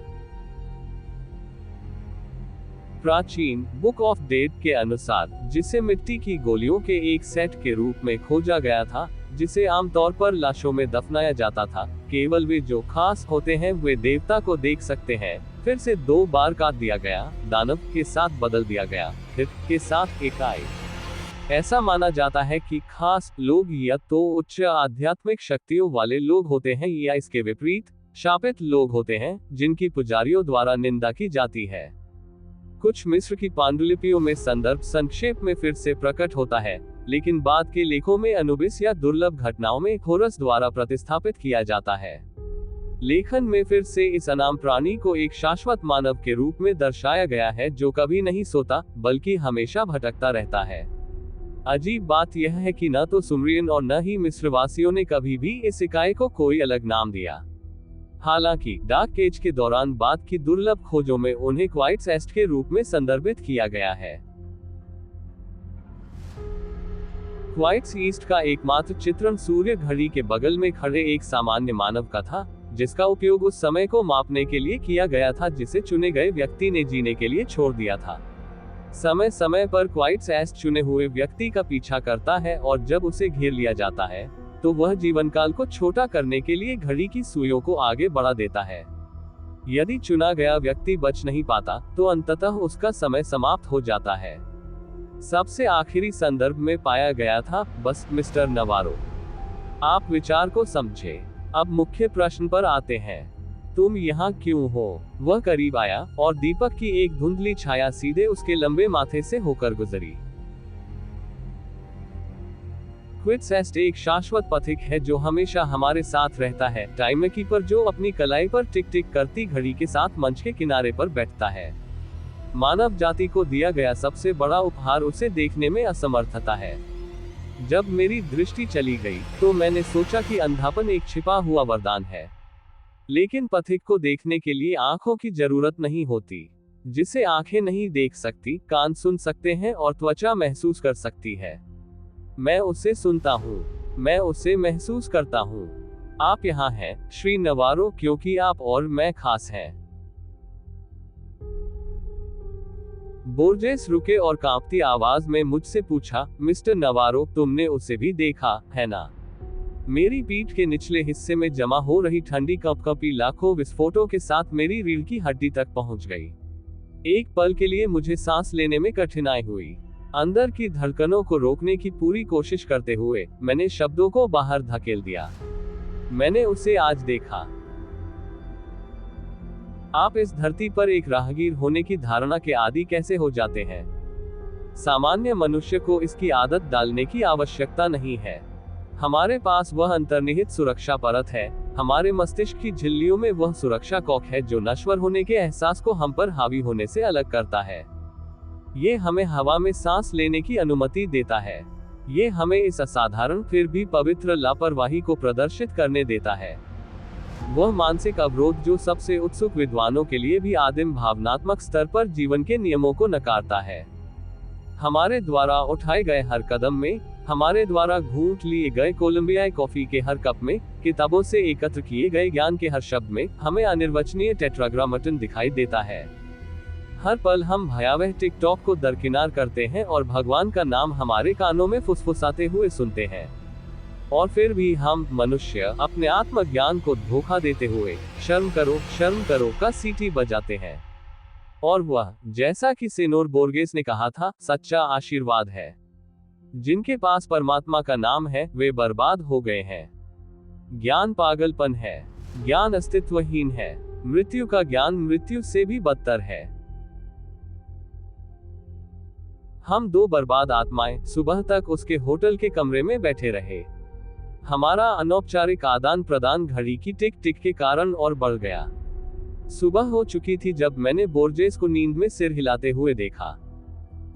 प्राचीन बुक ऑफ डेड के अनुसार, जिसे मिट्टी की गोलियों के एक सेट के रूप में खोजा गया था, जिसे आमतौर पर लाशों में दफनाया जाता था, केवल वे जो खास होते हैं वे देवता को देख सकते हैं। फिर से 2 बार काट दिया गया, दानव के साथ बदल दिया गया, फिर के साथ इकाई। ऐसा माना जाता है कि खास लोग या तो उच्च आध्यात्मिक शक्तियों वाले लोग होते हैं या इसके विपरीत शापित लोग होते हैं, जिनकी पुजारियों द्वारा निंदा की जाती है। कुछ मिस्र की पांडुलिपियों में संदर्भ संक्षेप में फिर से प्रकट होता है, लेकिन बाद के लेखों में अनुबिस या दुर्लभ घटनाओं में होरस द्वारा प्रतिस्थापित किया जाता है। लेखन में फिर से इस अनाम प्राणी को एक शाश्वत मानव के रूप में दर्शाया गया है जो कभी नहीं सोता, बल्कि हमेशा भटकता रहता है। अजीब बात यह है कि न तो सुमरियन और न ही मिस्रवासियों ने कभी भी इस इकाई को कोई अलग नाम दिया। हालांकि डार्क एज के दौरान बाद की दुर्लभ खोजों में उन्हें क्वार्ट्ज एस्ट के रूप में संदर्भित किया गया है। क्वार्ट्ज ईस्ट का एकमात्र चित्रण सूर्य घड़ी के बगल में खड़े एक सामान्य मानव का था, जिसका उपयोग उस समय को मापने के लिए किया गया था जिसे चुने गए व्यक्ति ने जीने के लिए छोड़ दिया था। समय समय पर क्वार्ट्ज एस्ट चुने हुए व्यक्ति का पीछा करता है और जब उसे घेर लिया जाता है तो वह जीवनकाल को छोटा करने के लिए घड़ी की सुइयों को आगे बढ़ा देता है। यदि चुना गया व्यक्ति बच नहीं पाता तो अंततः उसका समय समाप्त हो जाता है। सबसे आखिरी संदर्भ में पाया गया था, बस मिस्टर नवारो। आप विचार को समझे। अब मुख्य प्रश्न पर आते हैं। तुम यहाँ क्यों हो? वह करीब आया और दीपक की एक धुंधली छाया सीधे उसके लंबे माथे से होकर गुजरी। क्वार्ट्ज एस्ट एक शाश्वत पथिक है जो हमेशा हमारे साथ रहता है, टाइमकीपर जो अपनी कलाई पर टिक टिक करती घड़ी के साथ मंच के किनारे पर बैठता है। मानव जाति को दिया गया सबसे बड़ा उपहार उसे देखने में असमर्थता है। जब मेरी दृष्टि चली गई तो मैंने सोचा कि अंधापन एक छिपा हुआ वरदान है, लेकिन पथिक को देखने के लिए आंखों की जरूरत नहीं होती। जिसे आंखें नहीं देख सकती, कान सुन सकते हैं और त्वचा महसूस कर सकती है। मैं उसे सुनता हूँ, मैं उसे महसूस करता हूँ। आप यहाँ हैं, श्री नवारो, क्योंकि आप और मैं खास हैं। बोर्जेस रुके और कांपती आवाज में मुझसे पूछा, मिस्टर नवारो, तुमने उसे भी देखा, है ना? मेरी पीठ के निचले हिस्से में जमा हो रही ठंडी कंपकंपी लाखों विस्फोटों के साथ मेरी रीढ़ की हड्डी तक पहुंच गई। एक पल के लिए मुझे सांस लेने में कठिनाई हुई। अंदर की धड़कनों को रोकने की पूरी कोशिश करते हुए मैंने शब्दों को बाहर धकेल दिया। मैंने उसे आज देखा। आप इस धरती पर एक राहगीर होने की धारणा के आदी कैसे हो जाते हैं? सामान्य मनुष्य को इसकी आदत डालने की आवश्यकता नहीं है। हमारे पास वह अंतर्निहित सुरक्षा परत है, हमारे मस्तिष्क की झिल्लियों में वह सुरक्षा कॉक है जो नश्वर होने के एहसास को हम पर हावी होने से अलग करता है। ये हमें हवा में सांस लेने की अनुमति देता है। ये हमें इस असाधारण फिर भी पवित्र लापरवाही को प्रदर्शित करने देता है। वह मानसिक अवरोध जो सबसे उत्सुक विद्वानों के लिए भी आदिम भावनात्मक स्तर पर जीवन के नियमों को नकारता है। हमारे द्वारा उठाए गए हर कदम में, हमारे द्वारा घूंट लिए गए कोलंबियाई कॉफी के हर कप में, किताबों से एकत्र किए गए ज्ञान के हर शब्द में हमें अनिर्वचनीय टेट्राग्रामटन दिखाई देता है। हर पल हम भयावह टिकटॉक को दरकिनार करते हैं और भगवान का नाम हमारे कानों में फुसफुसाते हुए सुनते हैं। और फिर भी हम मनुष्य अपने आत्मज्ञान को धोखा देते हुए शर्म करो का सीटी बजाते हैं। और वह, जैसा कि सेनोर बोर्गेस ने कहा था, सच्चा आशीर्वाद है। जिनके पास परमात्मा का नाम है वे बर्बाद हो गए हैं। ज्ञान पागलपन है, ज्ञान अस्तित्वहीन है, मृत्यु का ज्ञान मृत्यु से भी बदतर है। हम दो बर्बाद आत्माएं सुबह तक उसके होटल के कमरे में बैठे रहे। हमारा अनौपचारिक आदान प्रदान घड़ी की टिक टिक के कारण और बढ़ गया। सुबह हो चुकी थी जब मैंने बोर्जेस को नींद में सिर हिलाते हुए देखा।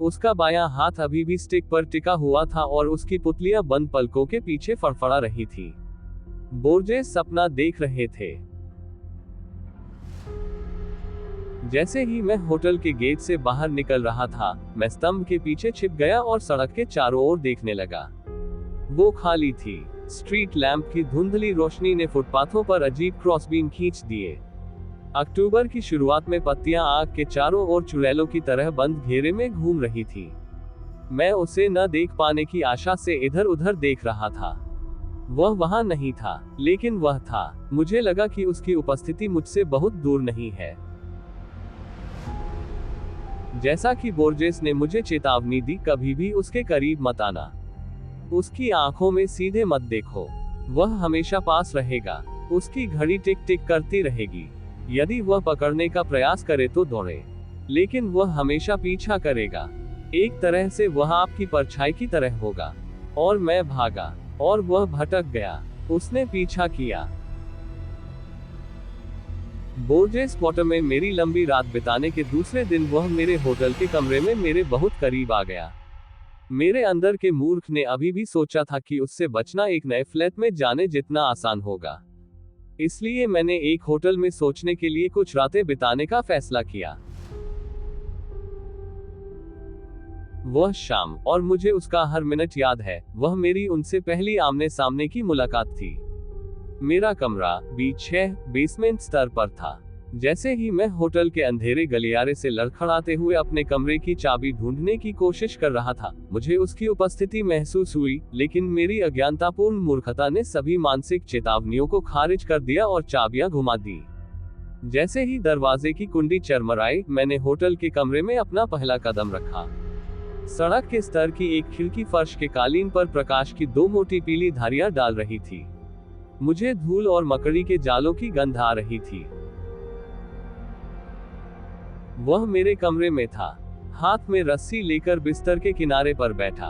उसका बायां हाथ अभी भी स्टिक पर टिका हुआ था और उसकी पुतलियां बंद पलकों के पीछे फड़फड़ा रही थी। बोर्जेस सपना देख रहे थे। जैसे ही मैं होटल के गेट से बाहर निकल रहा था, मैं स्तंभ के पीछे छिप गया और सड़क के चारों ओर देखने लगा। वो खाली थी। स्ट्रीट लैंप की धुंधली रोशनी ने फुटपाथों पर अजीब क्रॉसबीम खींच दिए। अक्टूबर की शुरुआत में पत्तियां आग के चारों ओर चुड़ैलों की तरह बंद घेरे में घूम रही थी। मैं उसे न देख पाने की आशा से इधर उधर देख रहा था। वह वहां नहीं था, लेकिन वह था। मुझे लगा कि उसकी उपस्थिति मुझसे बहुत दूर नहीं है। जैसा कि बोर्जेस ने मुझे चेतावनी दी, कभी भी उसके करीब मत आना। उसकी आंखों में सीधे मत देखो। वह हमेशा पास रहेगा। उसकी घड़ी टिक टिक करती रहेगी। यदि वह पकड़ने का प्रयास करे तो दौड़े, लेकिन वह हमेशा पीछा करेगा। एक तरह से वह आपकी परछाई की तरह होगा। और मैं भागा और वह भटक गया। उसने पीछा किया। बोर्जेस क्वार्टर में मेरी लंबी रात बिताने के दूसरे दिन वह मेरे होटल के कमरे में मेरे बहुत करीब आ गया। मेरे अंदर के मूर्ख ने अभी भी सोचा था कि उससे बचना एक नए फ्लैट में जाने जितना आसान होगा। इसलिए मैंने एक होटल में सोचने के लिए कुछ रातें बिताने का फैसला किया। वह शाम, और मुझे उसका हर मिनट याद है, वह मेरी उनसे पहली आमने सामने की मुलाकात थी। मेरा कमरा B6 बेसमेंट स्तर पर था। जैसे ही मैं होटल के अंधेरे गलियारे से लड़खड़ाते हुए अपने कमरे की चाबी ढूंढने की कोशिश कर रहा था, मुझे उसकी उपस्थिति महसूस हुई, लेकिन मेरी अज्ञानतापूर्ण मूर्खता ने सभी मानसिक चेतावनियों को खारिज कर दिया और चाबियां घुमा दी। जैसे ही दरवाजे की कुंडी चरमराई, मैंने होटल के कमरे में अपना पहला कदम रखा। सड़क के स्तर की एक खिड़की फर्श के कालीन पर प्रकाश की 2 मोटी पीली धारियां डाल रही थी। मुझे धूल और मकड़ी के जालों की गंध आ रही थी। वह मेरे कमरे में था, हाथ में रस्सी लेकर बिस्तर के किनारे पर बैठा।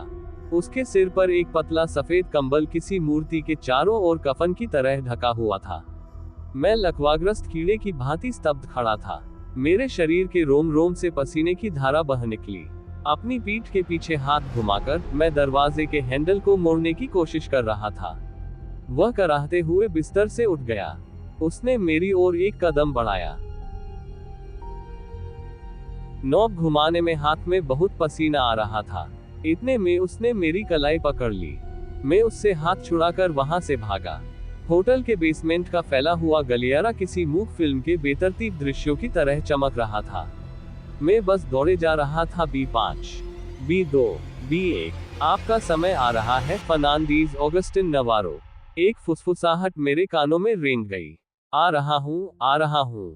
उसके सिर पर एक पतला सफेद कंबल किसी मूर्ति के चारों ओर कफन की तरह ढका हुआ था। मैं लकवाग्रस्त कीड़े की भांति स्तब्ध खड़ा था। मेरे शरीर के रोम रोम से पसीने की धारा बह निकली। अपनी पीठ के पीछे हाथ घुमाकर मैं दरवाजे के हैंडल को मोड़ने की कोशिश कर रहा था। वह कराहते हुए बिस्तर से उठ गया। उसने मेरी ओर एक कदम बढ़ाया। नॉब घुमाने में हाथ में बहुत पसीना आ रहा था। इतने में उसने मेरी कलाई पकड़ ली। मैं उससे हाथ छुड़ाकर वहां से भागा। होटल के बेसमेंट का फैला हुआ गलियारा किसी मूक फिल्म के बेतरतीब दृश्यों की तरह चमक रहा था। मैं बस दौड़े जा रहा था। B5, B2, B1, आपका समय आ रहा है, फर्नांडीज ऑगस्टिन नवारो। एक फुसफुसाहट मेरे कानों में रेंग गई। आ रहा हूँ, आ रहा हूँ।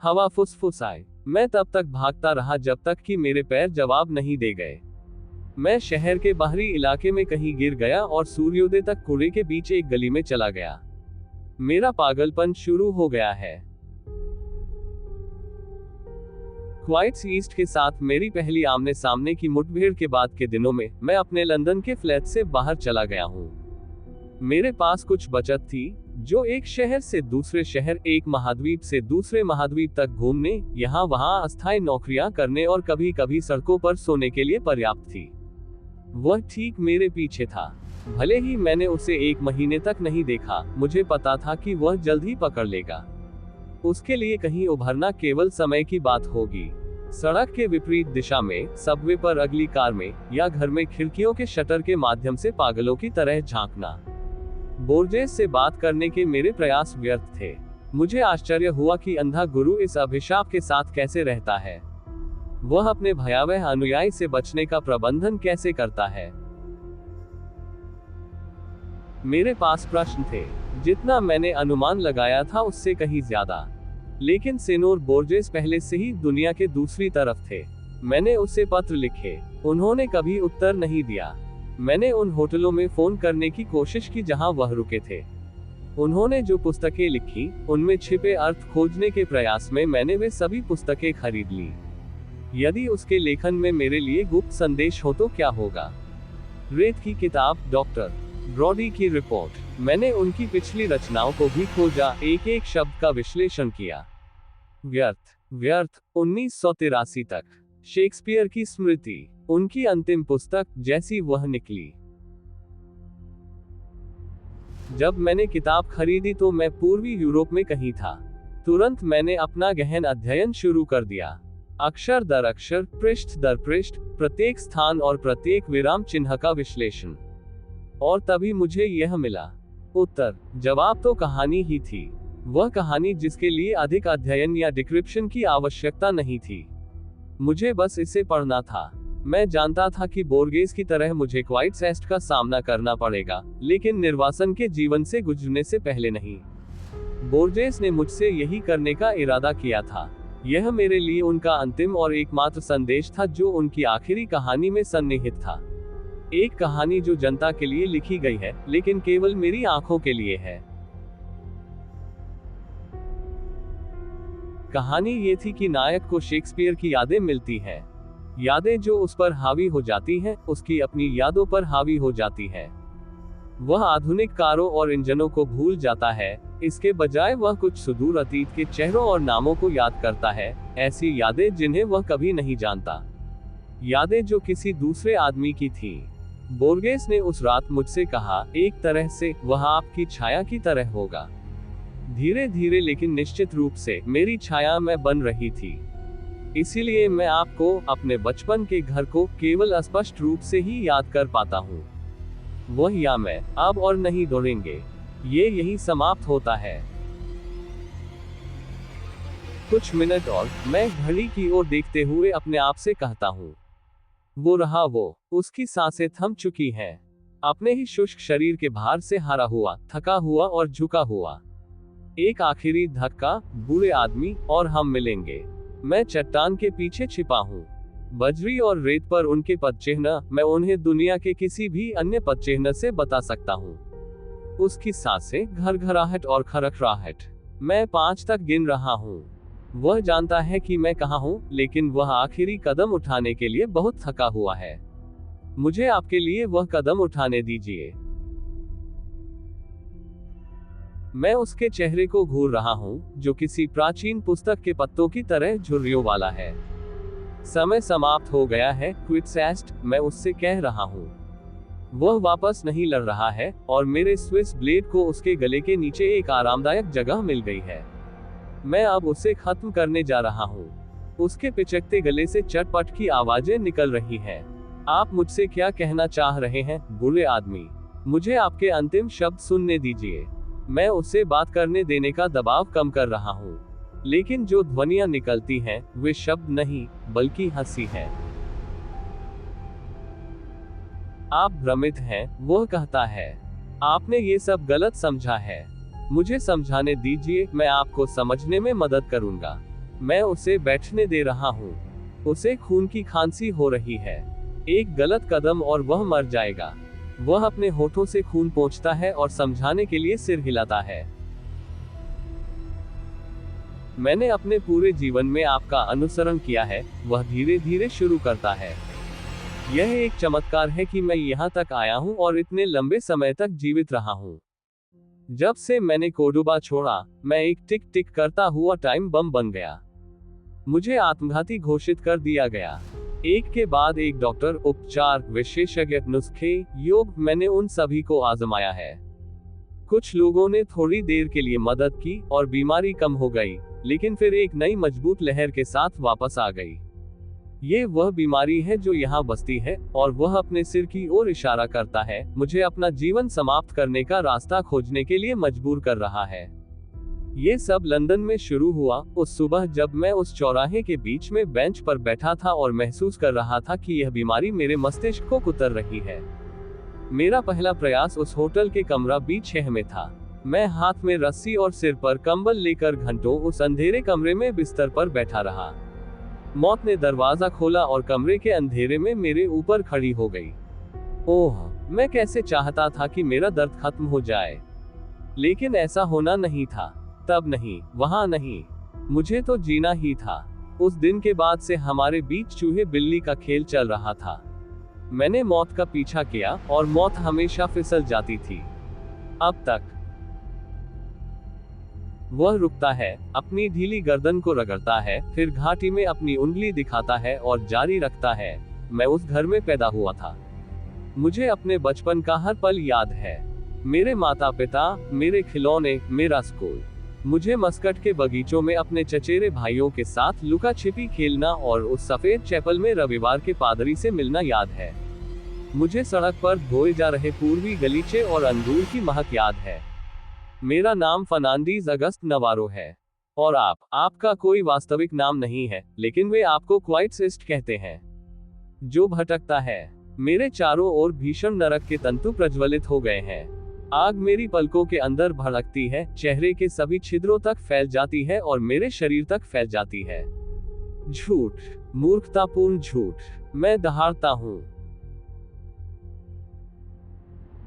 हवा फुसफुसाए। मैं तब तक भागता रहा जब तक कि मेरे पैर जवाब नहीं दे गए। मैं शहर के बाहरी इलाके में कहीं गिर गया और सूर्योदय तक कूड़े के बीच एक गली में चला गया। मेरा पागलपन शुरू हो गया है। क्वाइट्स ईस्ट के साथ मेरी पहली आमने सामने की मुठभेड़ के बाद के दिनों में मैं अपने लंदन के फ्लैट से बाहर चला गया हूँ। मेरे पास कुछ बचत थी, जो एक शहर से दूसरे शहर, एक महाद्वीप से दूसरे महाद्वीप तक घूमने, यहाँ वहाँ अस्थायी नौकरियां करने और कभी कभी सड़कों पर सोने के लिए पर्याप्त थी। वह ठीक मेरे पीछे था। भले ही मैंने उसे 1 महीने तक नहीं देखा, मुझे पता था कि वह जल्द ही पकड़ लेगा। उसके लिए कहीं उभरना केवल समय की बात होगी। सड़क के विपरीत दिशा में, सबवे पर अगली कार में, या घर में खिड़कियों के शटर के माध्यम से पागलों की तरह झांकना। बोर्जेस से बात करने के मेरे प्रयास व्यर्थ थे। मुझे आश्चर्य हुआ कि अंधा गुरु इस अभिशाप के साथ कैसे रहता है। वह अपने भयावह अनुयायी से बचने का प्रबंधन कैसे करता है। मेरे पास प्रश्न थे, जितना मैंने अनुमान लगाया था उससे कहीं ज्यादा। लेकिन सेनोर बोर्जेस पहले से ही दुनिया के दूसरी तरफ थे। मैंने उसे पत्र लिखे, उन्होंने कभी उत्तर नहीं दिया। मैंने उन होटलों में फोन करने की कोशिश की जहां वह रुके थे। उन्होंने जो पुस्तकें लिखी, उनमें छिपे अर्थ खोजने के प्रयास में मैंने वे सभी पुस्तकें खरीद ली। यदि उसके लेखन में मेरे लिए गुप्त संदेश हो तो क्या होगा? रेत की किताब, डॉक्टर ब्रॉडी की रिपोर्ट। मैंने उनकी पिछली रचनाओं को भी खोजा, एक एक शब्द का विश्लेषण किया। व्यर्थ, व्यर्थ। 1983 तक शेक्सपियर की स्मृति, उनकी अंतिम पुस्तक, जैसी वह निकली। जब मैंने किताब खरीदी तो मैं पूर्वी यूरोप में कहीं था। तुरंत मैंने अपना गहन अध्ययन शुरू कर दिया। अक्षर दर अक्षर, पृष्ठ दर पृष्ठ, प्रत्येक स्थान और प्रत्येक विराम चिन्ह का विश्लेषण। और तभी मुझे यह मिला। उत्तर, जवाब तो कहानी ही थी। वह कहानी जिसके लिए अधिक अध्ययन या डिक्रिप्शन की आवश्यकता नहीं थी। मुझे बस इसे पढ़ना था। मैं जानता था कि बोर्गेस की तरह मुझे क्वाइट्स ईस्ट का सामना करना पड़ेगा, लेकिन निर्वासन के जीवन से गुजरने से पहले नहीं। बोर्जेस ने मुझसे यही करने का इरादा किया था। यह मेरे लिए उनका अंतिम और एकमात्र संदेश था, जो उनकी आखिरी कहानी में सन्निहित था। एक कहानी जो जनता के लिए लिखी गई है, लेकिन केवल मेरी आंखों के लिए है। कहानी ये थी कि नायक को शेक्सपियर की यादें मिलती हैं। यादें जो उस पर हावी हो जाती हैं, उसकी अपनी यादों पर हावी हो जाती हैं। वह आधुनिक कारों और इंजनों को भूल जाता है, इसके बजाय वह कुछ सुदूर अतीत के चेहरों और नामों को याद करता है, ऐसी यादें जिन्हें वह कभी नहीं जानता। यादें जो किसी दूसरे आदमी की थीं। बोर्गेस ने उस रात मुझसे कहा, एक तरह से वह आपकी छाया की तरह होगा। धीरे धीरे लेकिन निश्चित रूप से मेरी छाया में बन रही थी। इसीलिए मैं आपको अपने बचपन के घर को केवल स्पष्ट रूप से ही याद कर पाता हूँ। वह या मैं अब और नहीं दोहरेंगे। ये यही समाप्त होता है। कुछ मिनट और, मैं घड़ी की ओर देखते हुए अपने आप से कहता हूँ। वो रहा वो, उसकी सांसें थम चुकी हैं। अपने ही शुष्क शरीर के भार से हारा हुआ, थका हुआ और झुका हुआ। एक आखिरी धक्का, बुरे आदमी और हम मिलेंगे। मैं चट्टान के पीछे छिपा हूँ। बजरी और रेत पर उनके पदचिह्न, मैं उन्हें दुनिया के किसी भी अन्य पदचिह्न से बता सकता हूँ। उसकी सांसें, घरघराहट और खरखराहट। मैं 5 तक गिन रहा हूँ। वह जानता है कि मैं कहाँ हूँ, लेकिन वह आखिरी कदम उठाने के लिए बहुत थका हुआ है। मुझे आपके लिए वह कदम उठाने दीजिए। मैं उसके चेहरे को घूर रहा हूँ, जो किसी प्राचीन पुस्तक के पत्तों की तरह झुर्रियों वाला है। समय समाप्त हो गया है, क्विट्स एस्ट, मैं उससे कह रहा हूँ। वह वापस नहीं लड़ रहा है, और मेरे स्विस ब्लेड को उसके गले के नीचे एक आरामदायक जगह मिल गई है। मैं अब उसे खत्म करने जा रहा हूँ। उसके पिचकते गले से चटपट की आवाजें निकल रही हैं। आप मुझसे क्या कहना चाह रहे हैं, बुरे आदमी? मुझे आपके अंतिम शब्द सुनने दीजिए। मैं उससे बात करने देने का दबाव कम कर रहा हूँ, लेकिन जो ध्वनियां निकलती हैं, वे शब्द नहीं, बल्कि हंसी है। आप भ्रमित हैं, वह कहता है। आपने ये सब गलत समझा है। मुझे समझाने दीजिए, मैं आपको समझने में मदद करूंगा। मैं उसे बैठने दे रहा हूँ। उसे खून की खांसी हो रही है। एक गलत कदम और वह मर जाएगा। वह अपने होठों से खून पोंछता है और समझाने के लिए सिर हिलाता है। मैंने अपने पूरे जीवन में आपका अनुसरण किया है, वह धीरे धीरे शुरू करता है। यह एक चमत्कार है कि मैं यहाँ तक आया हूँ और इतने लंबे समय तक जीवित रहा हूँ। जब से मैंने कोर्डोबा छोड़ा, मैं एक टिक टिक करता हुआ टाइम बम बन गया। मुझे आत्मघाती घोषित कर दिया गया। एक के बाद एक डॉक्टर, उपचार, विशेषज्ञ, नुस्खे, योग, मैंने उन सभी को आजमाया है। कुछ लोगों ने थोड़ी देर के लिए मदद की और बीमारी कम हो गई, लेकिन फिर एक नई मजबूत लहर के साथ वापस आ गई। ये वह बीमारी है जो यहाँ बसती है, और वह अपने सिर की ओर इशारा करता है, मुझे अपना जीवन समाप्त करने का रास्ता खोजने के लिए मजबूर कर रहा है। ये सब लंदन में शुरू हुआ उस सुबह जब मैं उस चौराहे के बीच में बेंच पर बैठा था और महसूस कर रहा था कि यह बीमारी मेरे मस्तिष्क को कुतर रही है। मेरा पहला प्रयास उस होटल के कमरा B6 में था। मैं हाथ में रस्सी और सिर पर कंबल लेकर घंटों उस अंधेरे कमरे में बिस्तर पर बैठा रहा। मौत ने दरवाजा खोला और कमरे के अंधेरे में मेरे ऊपर खड़ी हो गई। ओह, मैं कैसे चाहता था कि मेरा दर्द खत्म हो जाए, लेकिन ऐसा होना नहीं था। तब नहीं, वहां नहीं। मुझे तो जीना ही था। उस दिन के बाद से हमारे बीच चूहे बिल्ली का खेल चल रहा था। मैंने मौत का पीछा किया और मौत हमेशा फिसल जाती थी। अब तक वह रुकता है, अपनी ढीली गर्दन को रगड़ता है, फिर घाटी में अपनी उंगली दिखाता है और जारी रखता है, मैं उस घर में पैदा हुआ था। मुझे अपने बचपन का हर पल याद है। मेरे माता पिता, मेरे खिलौने, मेरा स्कूल। मुझे मस्कट के बगीचों में अपने चचेरे भाइयों के साथ लुका छिपी खेलना और उस सफेद चैपल में रविवार के पादरी से मिलना याद है। मुझे सड़क पर धोए जा रहे पूर्वी गलीचे और अंगूर की महक याद है। मेरा नाम फर्नांडीज अगस्त नवारो है। और आपका कोई वास्तविक नाम नहीं है, लेकिन वे आपको क्वाइटसिस्ट कहते हैं, जो भटकता है। मेरे चारों ओर भीषण नरक के तंतु प्रज्वलित हो गए हैं। आग मेरी पलकों के अंदर भड़कती है, चेहरे के सभी छिद्रों तक फैल जाती है और मेरे शरीर तक फैल जाती है। झूठ, मूर्खतापूर्ण झूठ। मैं दहाड़ता हूँ।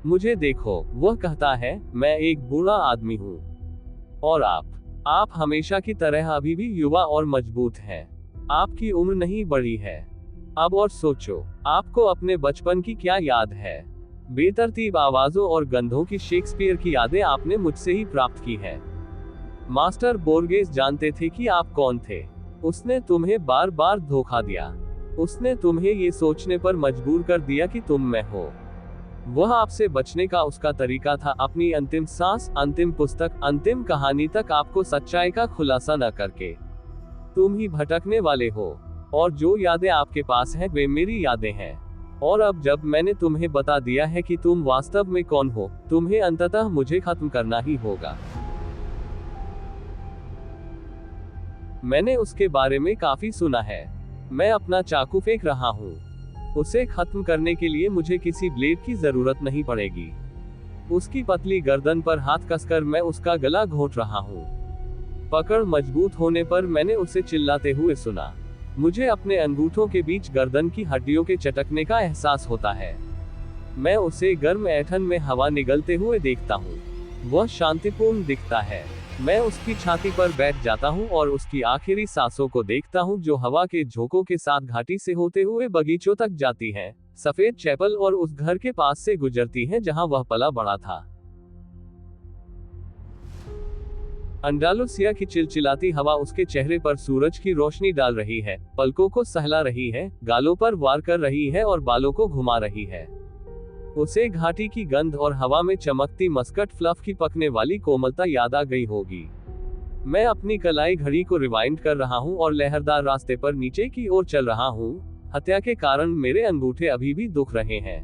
मुझे देखो, वह कहता है, मैं एक बूढ़ा आदमी हूँ। और आप हमेशा की तरह अभी भी युवा और मजबूत हैं। आपकी उम्र नहीं बढ़ी है। अब और सोचो, आपको अपने बचपन की क्या याद है? बेतरतीब आवाजों और गंधों की शेक्सपियर की यादें आपने मुझसे ही प्राप्त की है। मास्टर बोर्गेस जानते थे कि आप कौन थे। उसने तुम्हें बार बार धोखा दिया। उसने तुम्हें ये सोचने पर मजबूर कर दिया कि तुम मैं हो। वह आपसे बचने का उसका तरीका था अपनी अंतिम सांस, अंतिम पुस्तक, अंतिम कहानी तक आपको सच्चाई का खुलासा न करके। तुम ही भटकने वाले हो, और जो यादें आपके पास हैं वे मेरी यादें हैं। और अब जब मैंने तुम्हें बता दिया है कि तुम वास्तव में कौन हो, तुम्हें अंततः मुझे खत्म करना ही होगा। मैंने उसके बारे में काफी सुना है। मैं अपना चाकू फेंक रहा हूँ। उसे खत्म करने के लिए मुझे किसी ब्लेड की जरूरत नहीं पड़ेगी। उसकी पतली गर्दन पर हाथ कसकर मैं उसका गला घोंट रहा हूँ। पकड़ मजबूत होने पर मैंने उसे चिल्लाते हुए सुना। मुझे अपने अंगूठों के बीच गर्दन की हड्डियों के चटकने का एहसास होता है। मैं उसे गर्म ऐंठन में हवा निगलते हुए देखता हूँ। वह शांतिपूर्ण दिखता है। मैं उसकी छाती पर बैठ जाता हूँ और उसकी आखिरी सांसों को देखता हूँ जो हवा के झोंकों के साथ घाटी से होते हुए बगीचों तक जाती हैं, सफेद चैपल और उस घर के पास से गुजरती हैं जहाँ वह पला बड़ा था। अंडालुसिया की चिलचिलाती हवा उसके चेहरे पर सूरज की रोशनी डाल रही है, पलकों को सहला रही है, गालों पर वार कर रही है और बालों को घुमा रही है। उसे घाटी की गंध और हवा में चमकती मस्कट फ्लफ की पकने वाली कोमलता याद आ गई होगी। मैं अपनी कलाई घड़ी को रिवाइंड कर रहा हूँ और लहरदार रास्ते पर नीचे की ओर चल रहा हूँ। हत्या के कारण मेरे अंगूठे अभी भी दुख रहे हैं।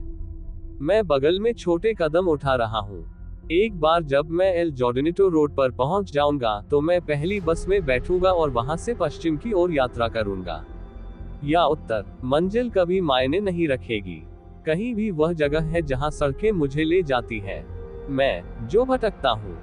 मैं बगल में छोटे कदम उठा रहा हूँ। एक बार जब मैं एल जॉर्डिनेटो रोड पर पहुंच जाऊंगा तो मैं पहली बस में बैठूंगा और वहां से पश्चिम की ओर यात्रा करूंगा, या उत्तर। मंजिल कभी मायने नहीं रखेगी। कहीं भी वह जगह है जहां सड़कें मुझे ले जाती हैं। मैं जो भटकता हूँ